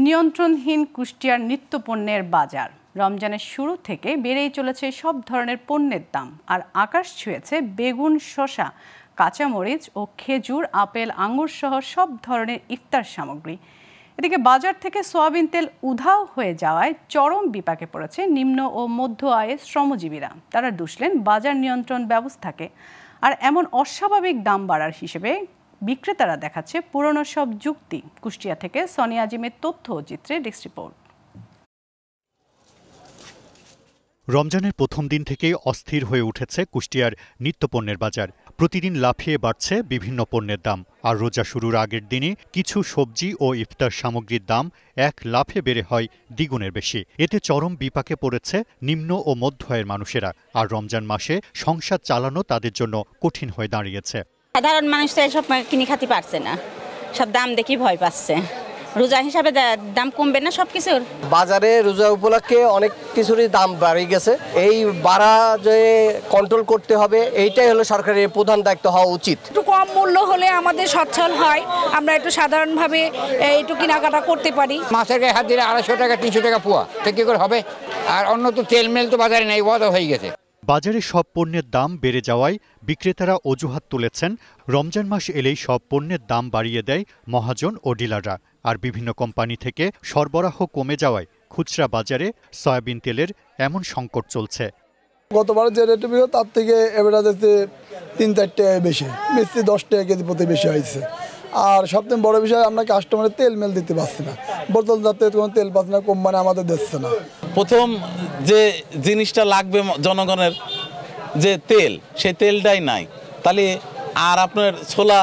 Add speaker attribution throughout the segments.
Speaker 1: নিয়ন্ত্রণহীন কুষ্টিয়ার নিত্যপণ্যের বাজার। রমজানের শুরু থেকে বেড়েই চলেছে সব ধরনের পণ্যের দাম, আর আকাশ ছুঁয়েছে বেগুন, শসা, কাঁচামরিচ ও খেজুর, আপেল, আঙুর সহ সব ধরনের ইফতার সামগ্রী। এদিকে বাজার থেকে সয়াবিন তেল উধাও হয়ে যাওয়ায় চরম বিপাকে পড়েছে নিম্ন ও মধ্য আয়ের শ্রমজীবীরা। তারা দুষলেন বাজার নিয়ন্ত্রণ ব্যবস্থাকে। আর এমন অস্বাভাবিক দাম বাড়ার হিসেবে বিক্রেতারা দেখাচ্ছে পুরনো সব যুক্তি। কুষ্টিয়া থেকে সনিয়া আজিমের তথ্য ও চিত্রে ডেস্ক রিপোর্ট।
Speaker 2: রমজানের প্রথম দিন থেকেই অস্থির হয়ে উঠেছে কুষ্টিয়ার নিত্যপণ্যের বাজার। প্রতিদিন লাফিয়ে বাড়ছে বিভিন্ন পণ্যের দাম। আর রোজা শুরুর আগের দিনে কিছু সবজি ও ইফতার সামগ্রীর দাম এক লাফে বেড়ে হয় দ্বিগুণের বেশি। এতে চরম বিপাকে পড়েছে নিম্ন ও মধ্য আয়ের মানুষেরা। আর রমজান মাসে সংসার চালানো তাদের জন্য কঠিন হয়ে দাঁড়িয়েছে।
Speaker 3: সাধারণ মানুষ তো এসব কিনে খেতে পারছে না, সব দাম দেখি ভয় পাচ্ছে। রোজা হিসাবে দাম কমবে না সবকিছুর।
Speaker 4: বাজারে রোজা উপলক্ষে অনেক কিছুরই দাম বেড়ে গেছে। এই বাড়া যে কন্ট্রোল করতে হবে, এইটাই হলো সরকারের প্রধান দায়িত্ব হওয়া উচিত।
Speaker 5: একটু কম মূল্য হলে আমাদের সচ্ছল হয়, আমরা একটু সাধারণভাবে একটু কেনাকাটা করতে পারি।
Speaker 6: মাছের গায়ে হাত দিলে 250 টাকা 300 টাকা পোয়া, তো কি করে হবে? আর অন্য তো তেল মেল তো বাজারে নেই, বড় হয়ে গেছে।
Speaker 2: বাজারে সব পণ্যের দাম বেড়ে যাওয়ায় বিক্রেতারা অজুহাত তুলেছেন রমজান মাস এলেই সব পণ্যের দাম বাড়িয়ে দেয় মহাজন ও ডিলাররা। আর বিভিন্ন কোম্পানি থেকে সরবরাহ কমে যাওয়ায় খুচরা বাজারে সয়াবিন তেলের এমন সংকট চলছে।
Speaker 7: গতবার যে রেট ছিল তার থেকে এবারে 3-4 টাকা বেশি, মিষ্টি 10 টাকা কেজি প্রতি বেশি হয়েছে। আর সবথেকে বড় বিষয়, আমরা কাস্টমারের তেল মেল দিতে পারছি না, বোতল যাতে কোনো তেল পাচ্ছে না, কোম্পানি আমাদের দিচ্ছে না।
Speaker 8: প্রথম যে জিনিসটা লাগবে জনগণের, যে তেল, সেই তেলটাই নাই। তাহলে আর আপনার ছোলা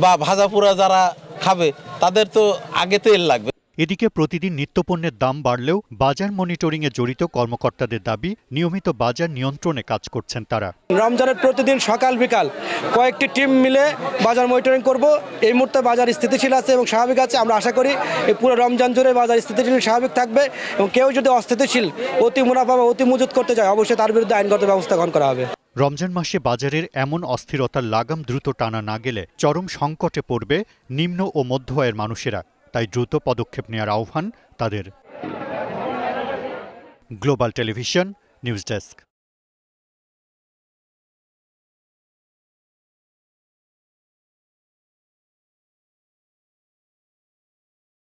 Speaker 8: বা ভাজা পোড়া যারা খাবে তাদের তো আগে তেল লাগবে।
Speaker 2: এদিকে প্রতিদিন নিত্যপণ্যের দাম বাড়লেও বাজার মনিটরিংয়ে জড়িত কর্মকর্তাদের দাবি নিয়মিত বাজার নিয়ন্ত্রণে কাজ করছেন তারা।
Speaker 9: রমজানের প্রতিদিন সকাল বিকাল কয়েকটি টিম মিলে বাজার মনিটরিং করব। এই মুহূর্তে বাজার স্থিতিশীল আছে এবং স্বাভাবিক আছে। আমরা আশা করি এই পুরো রমজান জুড়ে বাজার স্থিতিশীল স্বাভাবিক থাকবে এবং কেউ যদি অস্থিতিশীল, অতি মুনাফা বা অতি মজুত করতে চায়, অবশ্যই তার বিরুদ্ধে আইনগত ব্যবস্থা গ্রহণ করা হবে।
Speaker 2: রমজান মাসে বাজারের এমন অস্থিরতার লাগাম দ্রুত টানা না গেলে চরম সংকটে পড়বে নিম্ন ও মধ্য আয়ের মানুষেরা। তাই দ্রুত পদক্ষেপ নেওয়ার আহ্বান তাদের। Global television news desk.